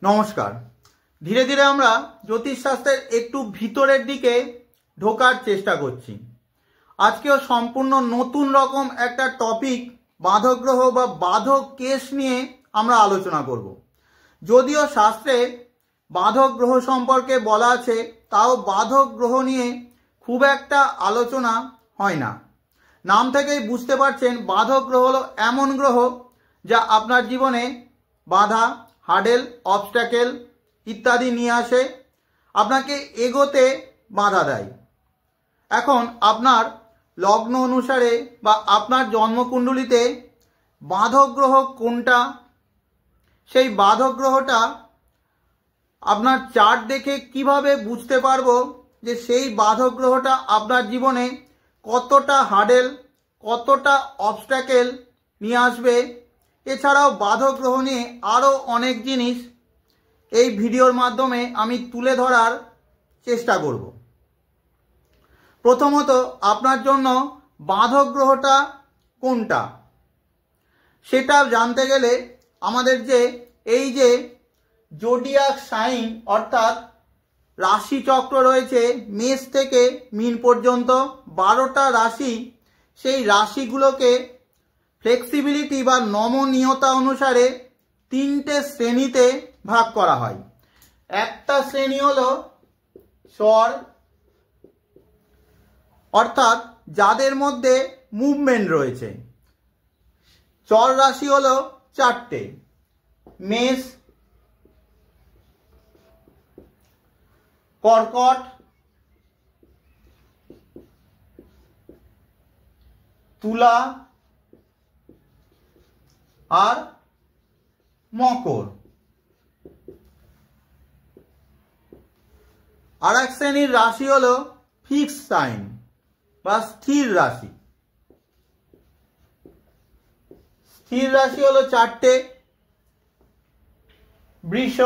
নমস্কার। ধীরে ধীরে আমরা জ্যোতিষশাস্ত্রের একটু ভিতরের দিকে ঢোকার চেষ্টা করছি। আজকেও সম্পূর্ণ নতুন রকম একটা টপিক বাধক গ্রহ বা বাধক কেস নিয়ে আমরা আলোচনা করব। যদিও শাস্ত্রে বাধক গ্রহ সম্পর্কে বলা আছে, তাও বাধক গ্রহ নিয়ে খুব একটা আলোচনা হয় না। নাম থেকেই বুঝতে পারছেন বাধক গ্রহ হলো এমন গ্রহ যা আপনার জীবনে বাধা, হার্ডেল, অবস্ট্যাকেল ইত্যাদি নিয়ে আসে, আপনাকে এগোতে বাধা দেয়। এখন আপনার লগ্ন অনুসারে বা আপনার জন্মকুণ্ডলিতে বাধক গ্রহ কোনটা, সেই বাধক গ্রহটা আপনার চার্ট দেখে কিভাবে বুঝতে পারবো যে সেই বাধক গ্রহটা আপনার জীবনে কতটা হার্ডেল, কতটা অবস্ট্যাকেল নিয়ে আসবে। এছাড়াও বাধক গ্রহ নিয়ে আরও অনেক জিনিস এই ভিডিওর মাধ্যমে আমি তুলে ধরার চেষ্টা করব। প্রথমত, আপনার জন্য বাধক গ্রহটা কোনটা সেটা জানতে গেলে আমাদের এই যে জোডিয়াক সাইন অর্থাৎ রাশিচক্র রয়েছে, মেষ থেকে মীন পর্যন্ত 12টা রাশি, সেই রাশিগুলোকে ফ্লেক্সিবিলিটি বা নমনীয়তা অনুসারে 3টে শ্রেণীতে ভাগ করা হয়। একটা শ্রেণী হলো চর, অর্থাৎ যাদের মধ্যে মুভমেন্ট রয়েছে। চর রাশি হলো 4টে: মেষ, কর্কট, তুলা আর মকর। আর এক শ্রেণীর রাশি হলো ফিক্স সাইন বা স্থির রাশি। স্থির রাশি হলো 4টে: বৃষ,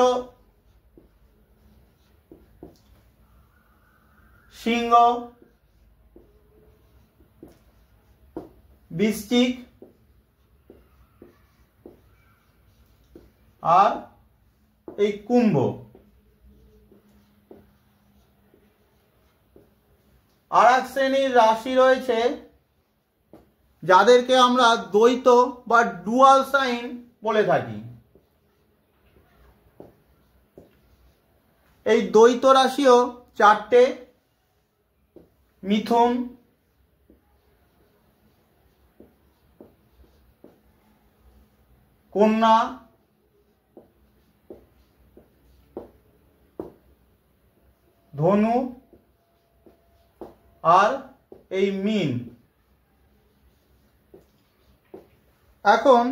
সিংহ, বৃশ্চিক আর এই কুম্ভ। আর এক শ্রেণীর রাশি রয়েছে যাদেরকে আমরা দ্বৈত বা ডুয়াল সাইন বলে থাকি। এই দ্বৈত রাশিও 4টে: মিথুন, কন্যা, ধনু আর এই মীন। এখন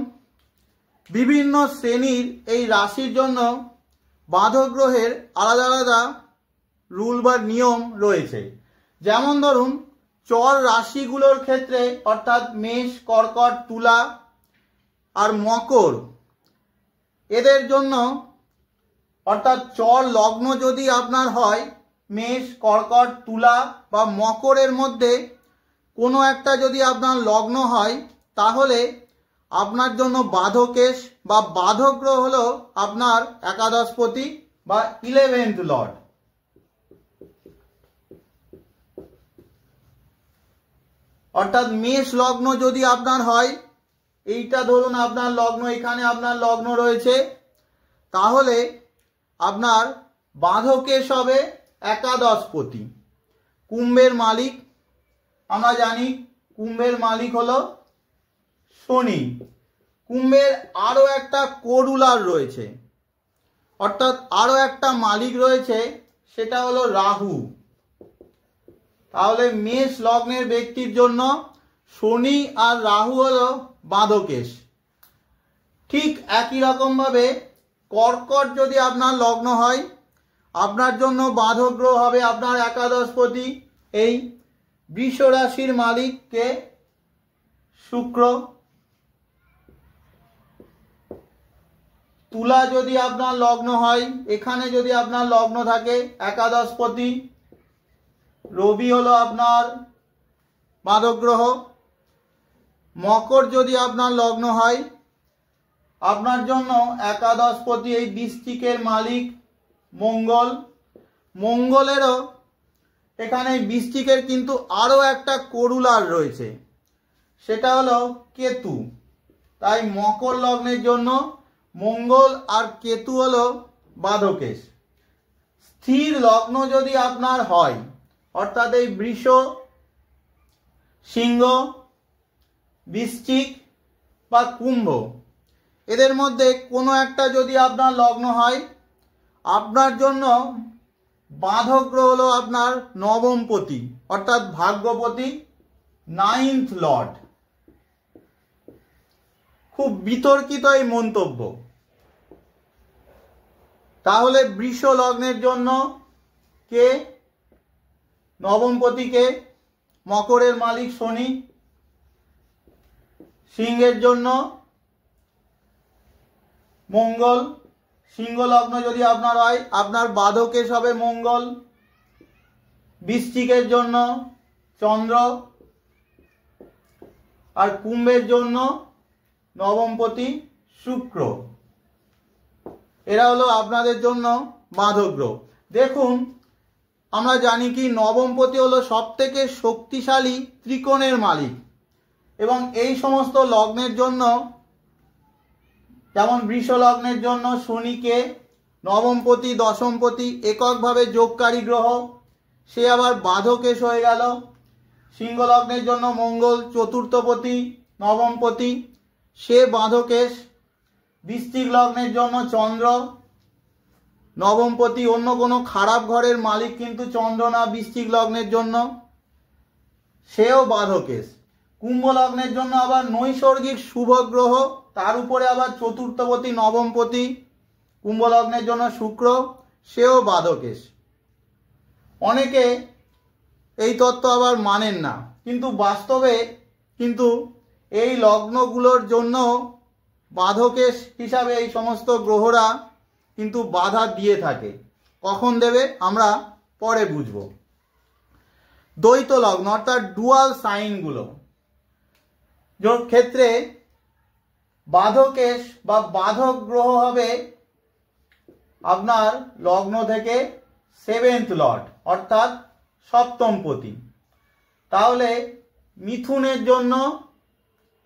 বিভিন্ন শ্রেণীর এই রাশির জন্য বাধক গ্রহের আলাদা আলাদা রুল বা নিয়ম রয়েছে। যেমন ধরুন, চর রাশিগুলোর ক্ষেত্রে অর্থাৎ মেষ, কর্কট, তুলা আর মকর, এদের জন্য অর্থাৎ চর লগ্ন যদি আপনার হয় মেষ, কর্কট, তুলা বা মকরের মধ্যে কোনো একটা যদি আপনার লগ্ন হয়, তাহলে আপনার জন্য বাধকেশ বা বাধক গ্রহ হলো আপনার একাদশপতি বা 11th লর্ড। অর্থাৎ মেষ লগ্ন যদি আপনার হয়, এইটা ধরুন আপনার লগ্ন, এখানে আপনার লগ্ন রয়েছে, তাহলে আপনার বাধকেশ হবে একাদশপতি। কুম্ভের মালিক আমরা জানি, কুম্ভের মালিক হলো শনি। কুম্ভের আরো একটা কোরুলার রয়েছে, অর্থাৎ আরো একটা মালিক রয়েছে, সেটা হলো রাহু। তাহলে মেষ লগ্নের ব্যক্তির জন্য শনি আর রাহু হলো বাধকেশ। ঠিক একই রকম ভাবে কর্কট যদি আপনার লগ্ন হয়, আপনার জন্য বাধক গ্রহ হবে আপনার একাদশপতি, এই বৃষ রাশির মালিককে শুক্র। তুলা যদি আপনার লগ্ন হয়, এখানে যদি আপনার লগ্ন থাকে একাদশপতি রবি হলো আপনার বাধক গ্রহ। মকর যদি আপনার লগ্ন হয়, আপনার জন্য একাদশপতি এই বৃশ্চিকের মালিক মঙ্গল। মঙ্গলেরও এখানে বৃশ্চিকের কিন্তু আরও একটা করুলার রয়েছে, সেটা হলো কেতু। তাই মকর লগ্নের জন্য মঙ্গল আর কেতু হলো বাধকেশ। স্থির লগ্ন যদি আপনার হয়, অর্থাৎ এই বৃষ, সিংহ, বৃশ্চিক বা কুম্ভ, এদের মধ্যে কোনো একটা যদি আপনার লগ্ন হয়, আপনার জন্য বাধক গ্রহ হলো আপনার নবমপতি অর্থাৎ ভাগ্যপতি, 9th লর্ড। খুব বিতর্কিত এই মন্তব্য। তাহলে বৃষ লগ্নের জন্য কে নবমপতি? কে? মকরের মালিক শনি। সিংহের জন্য মঙ্গল। সিংহ লগ্ন যদি আপনার হয়, আপনার বাধকেশ হবে মঙ্গল। বৃশ্চিকের জন্য চন্দ্র, আর কুম্ভের জন্য নবমপতি শুক্র। এরা হলো আপনাদের জন্য বাধক গ্রহ। দেখুন, আমরা জানি কি নবমপতি হলো সব থেকে শক্তিশালী ত্রিকোণের মালিক, এবং এই সমস্ত লগ্নের জন্য, যেমন বৃষ লগ্নের জন্য শনিকে নবমপতি, দশমপতি এককভাবে যোগকারী গ্রহ, সে আবার বাধকেশ হয়ে গেল। সিংহ লগ্নের জন্য মঙ্গল চতুর্থপতি, নবমপতি, সে বাধকেশ। বৃশ্চিক লগ্নের জন্য চন্দ্র নবমপতি, অন্য কোনো খারাপ ঘরের মালিক কিন্তু চন্দ্র না বৃশ্চিক লগ্নের জন্য, সেও বাধকেশ। কুম্ভ লগ্নের জন্য আবার নৈসর্গিক শুভ গ্রহ, তার উপরে আবার চতুর্থপতি নবমপতি, কুম্ভ লগ্নের জন্য শুক্র, সেও বাধকেশ। অনেকে এই তত্ত্ব আবার মানেন না, কিন্তু বাস্তবে কিন্তু এই লগ্নগুলোর জন্য বাধকেশ হিসাবে এই সমস্ত গ্রহরা কিন্তু বাধা দিয়ে থাকে। কখন দেবে আমরা পরে বুঝব। দ্বৈত লগ্ন অর্থাৎ ডুয়াল সাইনগুলো ক্ষেত্রে বাধকেশ বা বাধক গ্রহ হবে আপনার লগ্ন থেকে 7th লর্ড অর্থাৎ সপ্তমপতি। তাহলে মিথুনের জন্য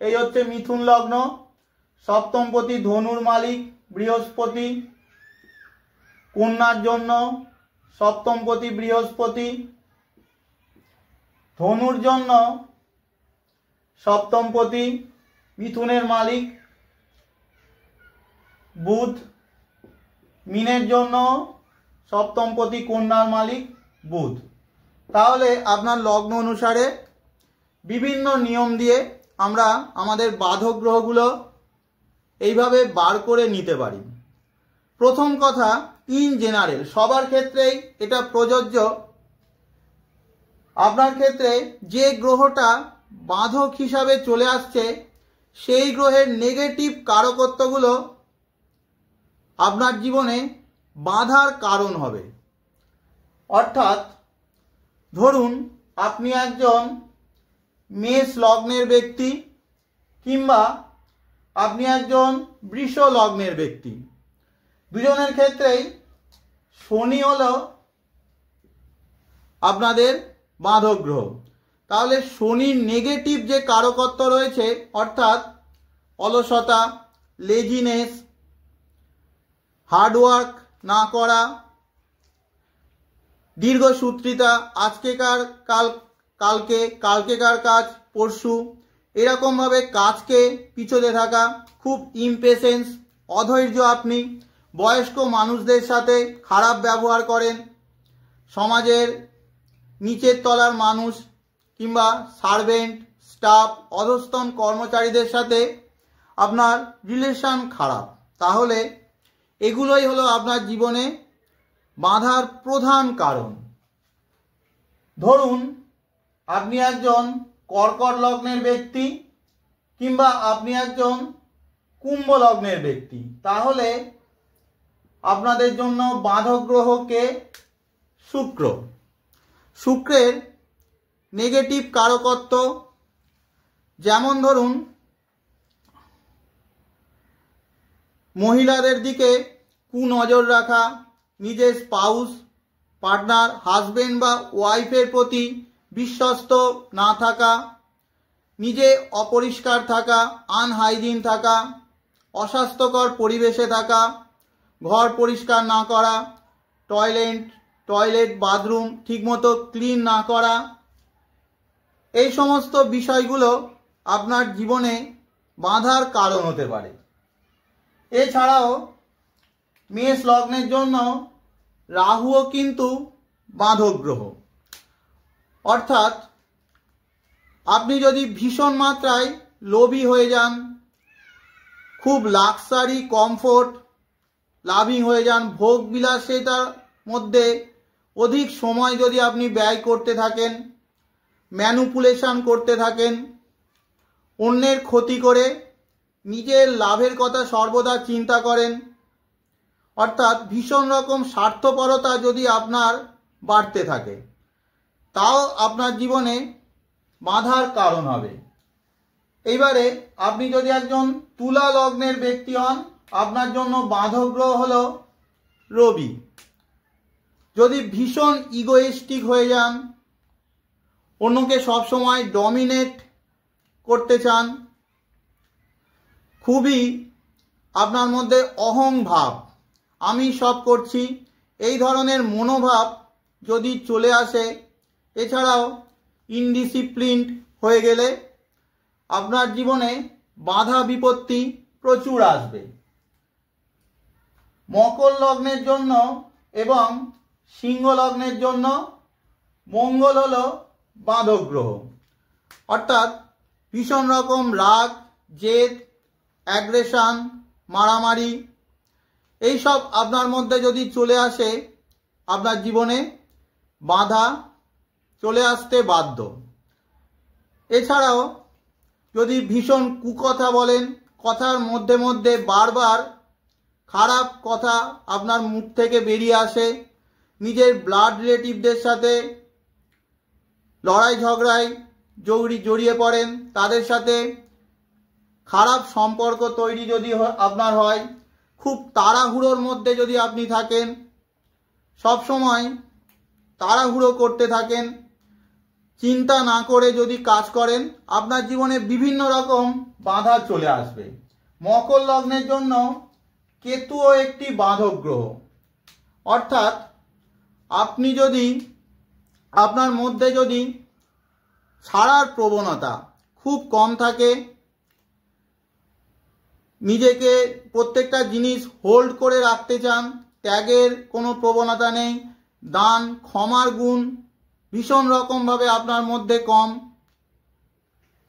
এই হচ্ছে মিথুন লগ্ন, সপ্তমপতি ধনুর মালিক বৃহস্পতি। কন্যার জন্য সপ্তমপতি বৃহস্পতি। ধনুর জন্য সপ্তমপতি মিথুনের মালিক বুধ। মীনের জন্য সপ্তমপতি কন্যার মালিক বুধ। তাহলে আপনার লগ্ন অনুসারে বিভিন্ন নিয়ম দিয়ে আমরা আমাদের বাধক গ্রহগুলো এইভাবে বার করে নিতে পারি। প্রথম কথা, ইন জেনারেল সবার ক্ষেত্রেই এটা প্রযোজ্য। আপনার ক্ষেত্রে যে গ্রহটা বাধক হিসাবে চলে আসছে, সেই গ্রহের নেগেটিভ কারকত্বগুলো আপনার জীবনে বাধার কারণ হবে। অর্থাৎ ধরুন আপনি একজন মেষ লগ্নের ব্যক্তি, কিংবা আপনি একজন বৃষ লগ্নের ব্যক্তি, দুজনের ক্ষেত্রেই শনি হলো আপনাদের বাধক গ্রহ। তাহলে শনির নেগেটিভ যে কারকত্ব রয়েছে, অর্থাৎ অলসতা, লেজিনেস, হার্ডওয়ার্ক না করা, দীর্ঘসূত্রিতা, কালকেকার কাজ পরশু, এরকমভাবে কাজকে পিছোতে থাকা, খুব ইমপেশেন্স, অধৈর্য আপনি, বয়স্ক মানুষদের সাথে খারাপ ব্যবহার করেন, সমাজের নিচের তলার মানুষ কিংবা সার্ভেন্ট, স্টাফ, অধস্তন কর্মচারীদের সাথে আপনার রিলেশন খারাপ। তাহলে এগুলোই হলো আপনার জীবনে বাধার প্রধান কারণ। ধরুন আপনি একজন কর্কট লগ্নের ব্যক্তি, কিংবা আপনি একজন কুম্ভ লগ্নের ব্যক্তি, তাহলে আপনাদের জন্য বাধক গ্রহকে শুক্র। শুক্রের নেগেটিভ কারকত্ব, যেমন ধরুন মহিলাদের দিকে কুনজর রাখা, নিজের স্পাউস, পার্টনার, হাজবেন্ড বা ওয়াইফের প্রতি বিশ্বস্ত না থাকা, নিজে অপরিষ্কার থাকা, আনহাইজিন থাকা, অস্বাস্থ্যকর পরিবেশে থাকা, ঘর পরিষ্কার না করা, টয়লেট বাথরুম ঠিকমতো ক্লিন না করা, এই সমস্ত বিষয়গুলো আপনার জীবনে বাধার কারণ হতে পারে। এছাড়াও মেষ লগ্নের জন্য রাহুও কিন্তু বাধক গ্রহ। অর্থাৎ আপনি যদি ভীষণ মাত্রায় লোভী হয়ে যান, খুব লাক্সারি কমফোর্ট লাভিং হয়ে যান, ভোগ বিলাসিতার মধ্যে অধিক সময় যদি আপনি ব্যয় করতে থাকেন, ম্যানুপুলেশন করতে থাকেন, অন্যের ক্ষতি করে নিজের লাভের কথা সর্বদা চিন্তা করেন, অর্থাৎ ভীষণ রকম স্বার্থপরতা যদি আপনার বাড়তে থাকে, তাও আপনার জীবনে বাধার কারণ হবে। এইবারে আপনি যদি একজন তুলা লগ্নের ব্যক্তি হন, আপনার জন্য বাধক গ্রহ হল রবি। যদি ভীষণ ইগোইস্টিক হয়ে যান, অন্যকে সবসময় ডমিনেট করতে চান, খুবই আপনার মধ্যে অহং ভাব, আমি সব করছি, এই ধরনের মনোভাব যদি চলে আসে, এছাড়াও ইনডিসিপ্লিনড হয়ে গেলে আপনার জীবনে বাধা বিপত্তি প্রচুর আসবে। মকর লগ্নের জন্য এবং সিংহ লগ্নের জন্য মঙ্গল হলো বাধক গ্রহ। অর্থাৎ ভীষণ রকম রাগ, জেদ, অ্যাগ্রেশন, মারামারি এইসব আপনার মধ্যে যদি চলে আসে, আপনার জীবনে বাধা চলে আসতে বাধ্য। এছাড়াও যদি ভীষণ কুকথা বলেন, কথার মধ্যে মধ্যে বারবার খারাপ কথা আপনার মুখ থেকে বেরিয়ে আসে, নিজের ব্লাড রিলেটিভদের সাথে লড়াই ঝগড়ায় জড়িয়ে পড়েন, তাদের সাথে খারাপ সম্পর্ক তৈরি যদি আপনার হয়, খুব তাড়াহুড়োর মধ্যে যদি আপনি থাকেন, সব সময় তাড়াহুড়ো করতে থাকেন, চিন্তা না করে যদি কাজ করেন, আপনার জীবনে বিভিন্ন রকম বাধা চলে আসবে। মকর লগ্নের জন্য কেতুও একটি বাধক গ্রহ। অর্থাৎ আপনি যদি আপনার মধ্যে যদি ছাড়ার প্রবণতা খুব কম থাকে, নিজেকে প্রত্যেকটা জিনিস হোল্ড করে রাখতে চান, ত্যাগের কোনো প্রবণতা নেই, দান ক্ষমার গুণ ভীষণ রকমভাবে আপনার মধ্যে কম,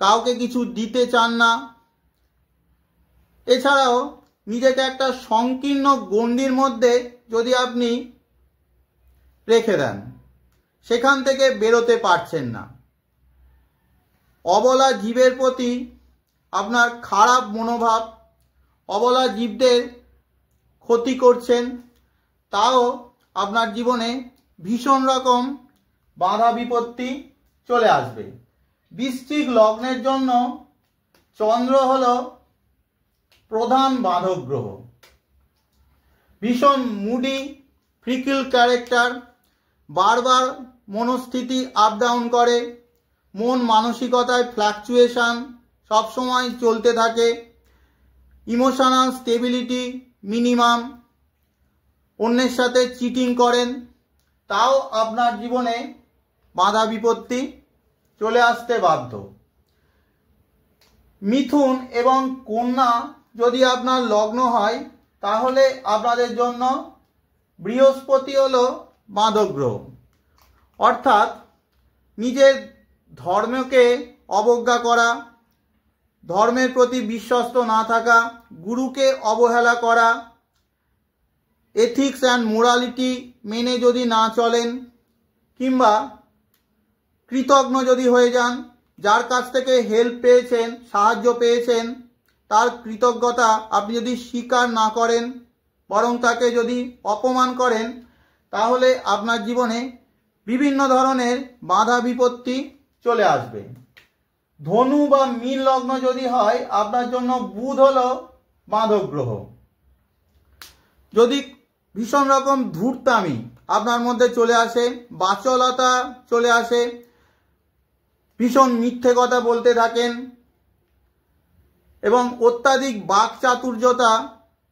কাউকে কিছু দিতে চান না, এছাড়াও নিজেকে একটা সংকীর্ণ গণ্ডির মধ্যে যদি আপনি রেখে দেন, সেখান থেকে বেরোতে পারছেন না, অবলা জীবের প্রতি আপনার খারাপ মনোভাব, অবলা জীবদের ক্ষতি করছেন, তাও আপনার জীবনে ভীষণ রকম বাধা বিপত্তি চলে আসবে। বৃশ্চিক লগ্নের জন্য চন্দ্র হল প্রধান বাধক গ্রহ। ভীষণ মুডি, ফ্রিকিল ক্যারেক্টার, বারবার মনস্থিতি আপ ডাউন করে, মন মানসিকতায় ফ্ল্যাকচুয়েশন সবসময় চলতে থাকে, ইমোশনাল স্টেবিলিটি মিনিমাম, অন্যের সাথে চিটিং করেন, তাও আপনার জীবনে বাধা বিপত্তি চলে আসতে বাধ্য। মিথুন এবং কন্যা যদি আপনার লগ্ন হয়, তাহলে আপনাদের জন্য বৃহস্পতি হলো বাধক গ্রহ। অর্থাৎ নিজের ধর্মকে অবজ্ঞা করা, ধর্মের প্রতি বিশ্বস্ত না থাকা, গুরুকে অবহেলা করা, এথিক্স অ্যান্ড মোরালিটি মেনে যদি না চলেন, কিংবা কৃতজ্ঞ যদি হয়ে যান, যার কাছ থেকে হেল্প পেয়েছেন, সাহায্য পেয়েছেন, তার কৃতজ্ঞতা আপনি যদি স্বীকার না করেন, বরং তাকে যদি অপমান করেন, তাহলে আপনার জীবনে বিভিন্ন ধরনের বাধা বিপত্তি চলে আসবে। ধনু বা মীন লগ্ন যদি হয়, আপনার জন্য বুধ হলো বাধক গ্রহ। যদি ভীষণ রকম ধূর্তামি আপনার মধ্যে চলে আসে, বাচলতা চলে আসে, ভীষণ মিথ্যে কথা বলতে থাকেন এবং অত্যাধিক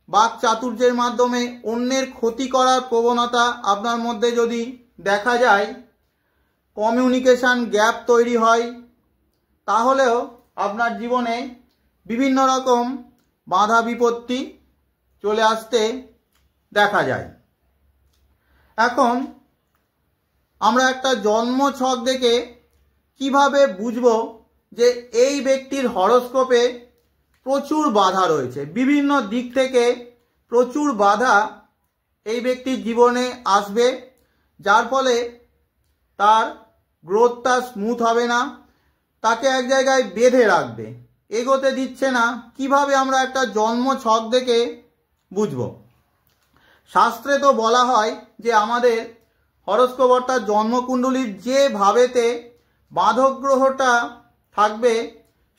বাকচাতুর্যের মাধ্যমে অন্যের ক্ষতি করার প্রবণতা আপনার মধ্যে যদি দেখা যায়, কমিউনিকেশন গ্যাপ তৈরি হয়, তাহলেও আপনার জীবনে বিভিন্ন রকম বাধা বিপত্তি চলে আসতে দেখা যায়। এখন আমরা একটা জন্ম ছক দেখে কিভাবে বুঝব যে এই ব্যক্তির হরোস্কোপে প্রচুর বাধা রয়েছে, বিভিন্ন দিক থেকে প্রচুর বাধা এই ব্যক্তির জীবনে আসবে, যার ফলে তার গ্রোথটা স্মুথ হবে না, তাকে এক জায়গায় বেঁধে রাখবে, এগোতে দিচ্ছে না। কিভাবে আমরা একটা জন্ম ছক দেখে বুঝব? শাস্ত্রে তো বলা হয় যে আমাদের হরোস্কোপ অর্থাৎ জন্মকুণ্ডলীর যে ভাবেতে বাধক গ্রহটা থাকবে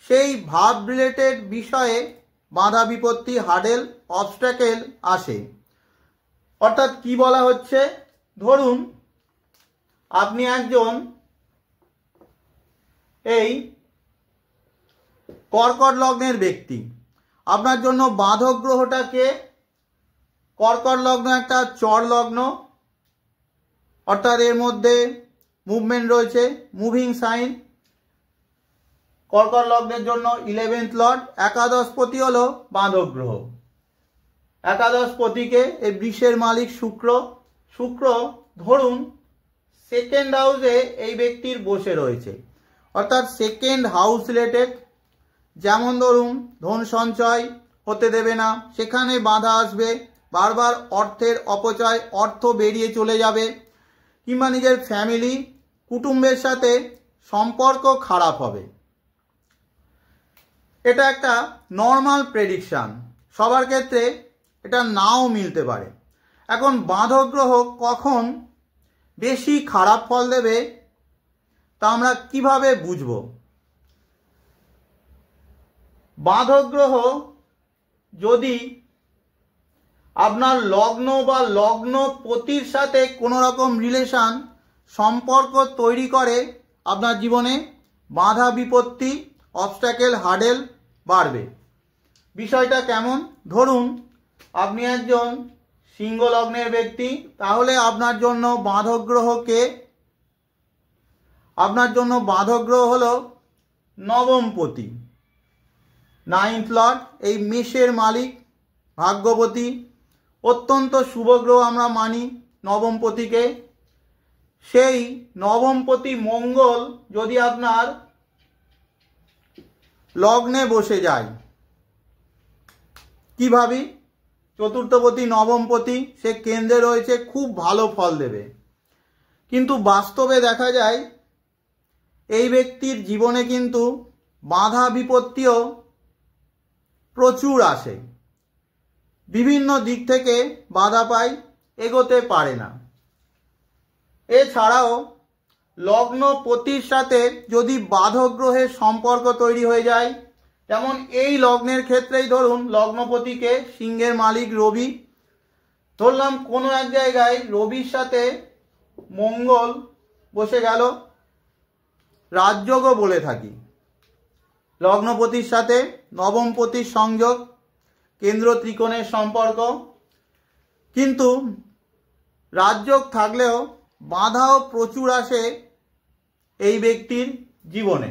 সেই ভাব রিলেটেড বিষয়ে বাধা বিপত্তি, হার্ডেল, অবস্ট্যাকেল আসে। অর্থাৎ কি বলা হচ্ছে, ধরুন আপনি একজন এই কর্কট লগ্নের ব্যক্তি, আপনার জন্য বাধক গ্রহটাকে, কর্কট লগ্ন একটা চর লগ্ন, অর্থাৎ এর মধ্যে মুভমেন্ট রয়েছে, মুভিং সাইন। কর্কট লগ্নের জন্য 11th লর্ড, একাদশপতি হলো বাধক গ্রহ। একাদশপতিকে এই বৃষের মালিক শুক্র, শুক্র ধরুন সেকেন্ড হাউসে এই ব্যক্তির বসে রয়েছে, অর্থাৎ সেকেন্ড হাউস রিলেটেড, যেমন ধরুন ধন সঞ্চয় হতে দেবে না, সেখানে বাধা আসবে, বারবার অর্থের অপচয়, অর্থ বেরিয়ে চলে যাবে, কিংবা নিজের ফ্যামিলি, কুটুম্বের সাথে সম্পর্ক খারাপ হবে। এটা একটা নর্মাল প্রেডিকশান, সবার ক্ষেত্রে এটা নাও মিলতে পারে। এখন বাধক গ্রহ কখন বেশি খারাপ ফল দেবে তা আমরা কিভাবে বুঝব? বাধক গ্রহ যদি আপনার লগ্ন বা লগ্নপতির সাথে কোনো রকম রিলেশন, সম্পর্ক তৈরি করে, আপনার জীবনে বাধা বিপত্তি, অবস্ট্যাকেল, হার্ডেল বাড়বে। বিষয়টা কেমন? ধরুন আপনি একজন সিংহ লগ্নের ব্যক্তি, তাহলে আপনার জন্য বাধক গ্রহকে, আপনার জন্য বাধক গ্রহ হলো নবমপতি, 9th লর্ড, এই মেষের মালিক, ভাগ্যপতি, অত্যন্ত শুভ গ্রহ আমরা মানি নবমপতিকে। সেই নবমপতি মঙ্গল যদি আপনার লগ্নে বসে যায়, কি ভাবি? চতুর্থপতি নবমপতি, সে কেন্দ্রে রয়েছে, খুব ভালো ফল দেবে। কিন্তু বাস্তবে দেখা যায় এই ব্যক্তির জীবনে কিন্তু বাধা বিপত্তিও প্রচুর আসে, বিভিন্ন দিক থেকে বাধা পায়, এগোতে পারে না। এছাড়াও লগ্নপতির সাথে যদি বাধক গ্রহের সম্পর্ক তৈরি হয়ে যায়, যেমন এই লগ্নের ক্ষেত্রেই ধরুন লগ্নপতিকে সিংহের মালিক রবি, ধরলাম কোনো এক জায়গায় রবির সাথে মঙ্গল বসে গেল, রাজযোগও বলে থাকি, লগ্নপতির সাথে নবমপতির সংযোগ, কেন্দ্র ত্রিকোণের সম্পর্ক, কিন্তু রাজযোগ থাকলেও বাধাও প্রচুর আসে এই ব্যক্তির জীবনে।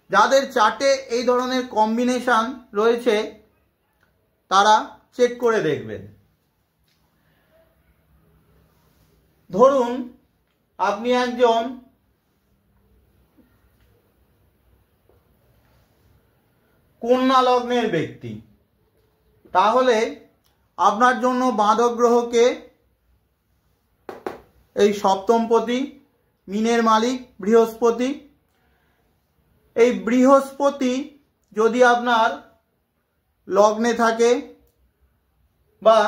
যাদের চার্টে এই ধরনের কম্বিনেশন রয়েছে তারা চেক করে দেখবেন। ধরুন আপনি একজন কন্যা লগ্নের ব্যক্তি, তাহলে আপনার জন্য বাধক গ্রহকে এই সপ্তমপতি, মীনের মালিক বৃহস্পতি, এই বৃহস্পতি যদি আপনার লগ্নে থাকে বা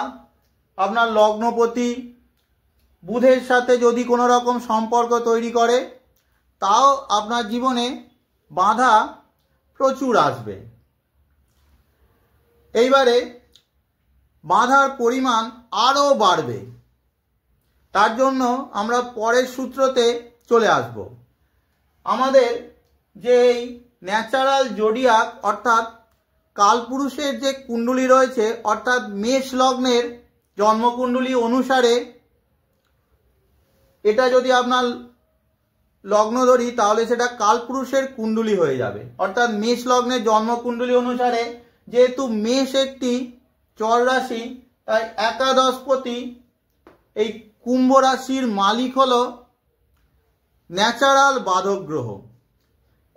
আপনার লগ্নপতি বুধের সাথে যদি কোনো রকম সম্পর্ক তৈরি করে, তাও আপনার জীবনে বাধা প্রচুর আসবে। এইবারে বাধার পরিমাণ আরও বাড়বে। তার জন্য আমরা পরের সূত্রতে চলে আসব। আমাদের যে এই ন্যাচারাল জোডিয়াক অর্থাৎ কালপুরুষের যে কুণ্ডলী রয়েছে অর্থাৎ মেষ লগ্নের জন্মকুণ্ডলী অনুসারে, এটা যদি আপনার লগ্ন ধরি তাহলে সেটা কালপুরুষের কুণ্ডলী হয়ে যাবে। অর্থাৎ মেষ লগ্নের জন্মকুণ্ডলী অনুসারে যেহেতু মেষ একটি চর রাশি, তাই একাদশপতি এই কুম্ভ রাশির মালিক হলো ন্যাচারাল বাধক গ্রহ।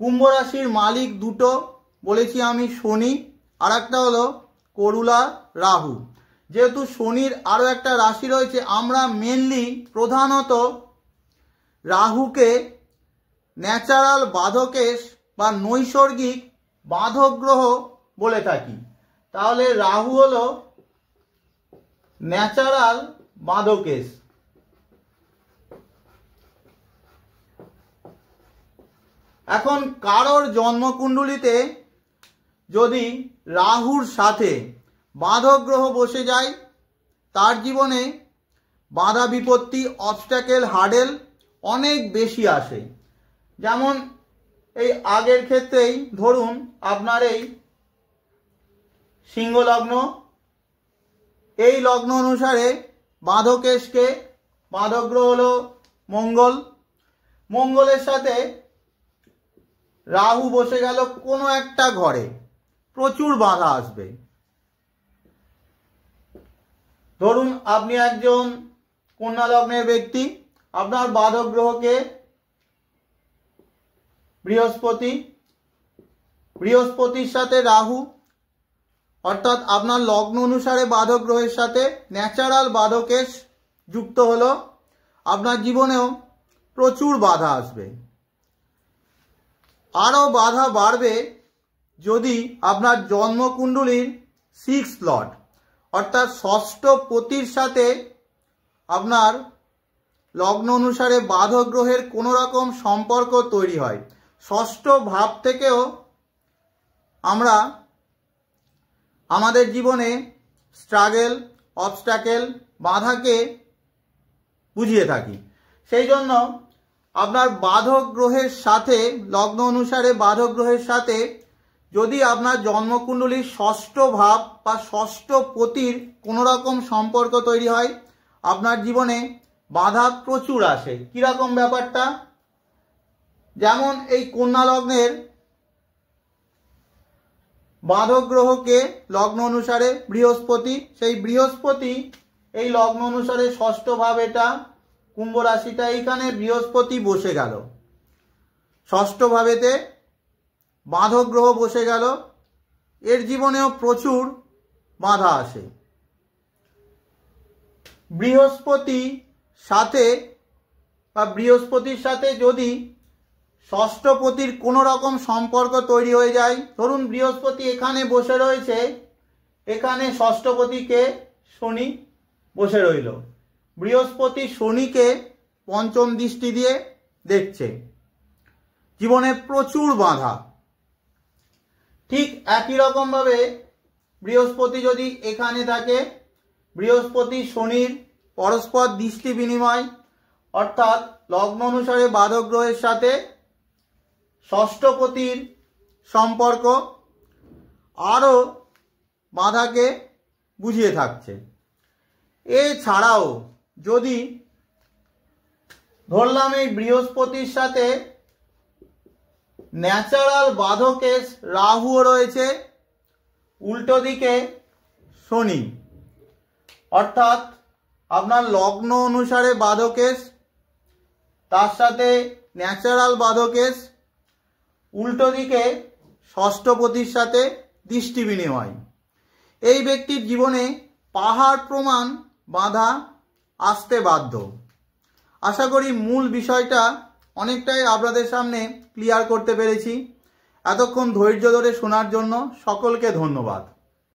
কুম্ভ রাশির মালিক দুটো বলেছি আমি, শনি আর একটা হলো করুলা রাহু। যেহেতু শনির আরও একটা রাশি রয়েছে, আমরা মেনলি প্রধানত রাহুকে ন্যাচারাল বাধকেশ বা নৈসর্গিক বাধক গ্রহ বলে থাকি। তাহলে রাহু হলো ন্যাচারাল বাধকেশ। এখন কারোর জন্মকুণ্ডলিতে যদি রাহুর সাথে বাধক গ্রহ বসে যায়, তার জীবনে বাধা বিপত্তি, অবস্ট্যাকেল, হার্ডেল অনেক বেশি আসে। যেমন এই আগের ক্ষেত্রেই ধরুন আপনার এই সিংহ লগ্ন, এই লগ্ন অনুসারে বাধকেশকে, বাধক গ্রহ হলো মঙ্গল, মঙ্গলের সাথে রাহু বসে গেল কোনো একটা ঘরে, প্রচুর বাধা আসবে। ধরুন আপনি একজন কন্যা লগ্নের ব্যক্তি, আপনার বাধক গ্রহকে বৃহস্পতি, বৃহস্পতির সাথে রাহু, অর্থাৎ আপনার লগ্ন অনুসারে বাধক গ্রহের সাথে ন্যাচারাল বাধকেশ যুক্ত হলো, আপনার জীবনেও প্রচুর বাধা আসবে। আরও বাধা বাড়বে যদি আপনার জন্মকুণ্ডলীর 6 লর্ড অর্থাৎ ষষ্ঠ পতির সাথে আপনার লগ্ন অনুসারে বাধক গ্রহের কোনো রকম সম্পর্ক তৈরি হয়। ষষ্ঠ ভাব থেকেও আমরা আমাদের জীবনে স্ট্রাগল, অবস্ট্যাকেল, বাধাকে বুঝিয়ে থাকি। সেই জন্য আপনার বাধক গ্রহের সাথে, লগ্ন অনুসারে বাধক গ্রহের সাথে যদি আপনার জন্মকুণ্ডলীর ষষ্ঠ ভাব বা ষষ্ঠ পতির কোনো রকম সম্পর্ক তৈরি হয়, আপনার জীবনে বাধা প্রচুর আসে। কীরকম ব্যাপারটা? যেমন এই কন্যা লগ্নের বাধক গ্রহকে লগ্ন অনুসারে বৃহস্পতি, সেই বৃহস্পতি এই লগ্ন অনুসারে ষষ্ঠ ভাব, এটা কুম্ভ রাশিটা, এইখানে বৃহস্পতি বসে গেল ষষ্ঠ ভাবেতে, বাধক গ্রহ বসে গেল, এর জীবনেও প্রচুর বাধা আসে। বৃহস্পতির সাথে যদি ষষ্ঠপতির কোনো রকম সম্পর্ক তৈরি হয়ে যায়, ধরুন বৃহস্পতি এখানে বসে রয়েছে, এখানে ষষ্ঠপতিকে শনি বসে রইল, বৃহস্পতি শনিকে পঞ্চম দৃষ্টি দিয়ে দেখছে, জীবনে প্রচুর বাধা। ঠিক একই রকমভাবে বৃহস্পতি যদি এখানে থাকে, বৃহস্পতি শনির পরস্পর দৃষ্টি বিনিময় অর্থাৎ লগ্ন অনুসারে বাধক গ্রহের সাথে ষষ্ঠপতির সম্পর্ক আরও বাধাকে বুঝিয়ে থাকছে। এছাড়াও যদি ধরলাম এই বৃহস্পতির সাথে ন্যাচারাল বাধকেশ রাহুও রয়েছে, উল্টো দিকে শনি, অর্থাৎ আপনার লগ্ন অনুসারে বাধকেশ, তার সাথে ন্যাচারাল বাধকেশ, উল্টো দিকে ষষ্ঠপতির সাথে দৃষ্টি বিনিময়, এই ব্যক্তির জীবনে পাহাড় প্রমাণ বাধা আসতে বাধ্য। আশা করি মূল বিষয়টা অনেকটাই আপনাদের সামনে ক্লিয়ার করতে পেরেছি। এতক্ষণ ধৈর্য ধরে শোনার জন্য সকলকে ধন্যবাদ।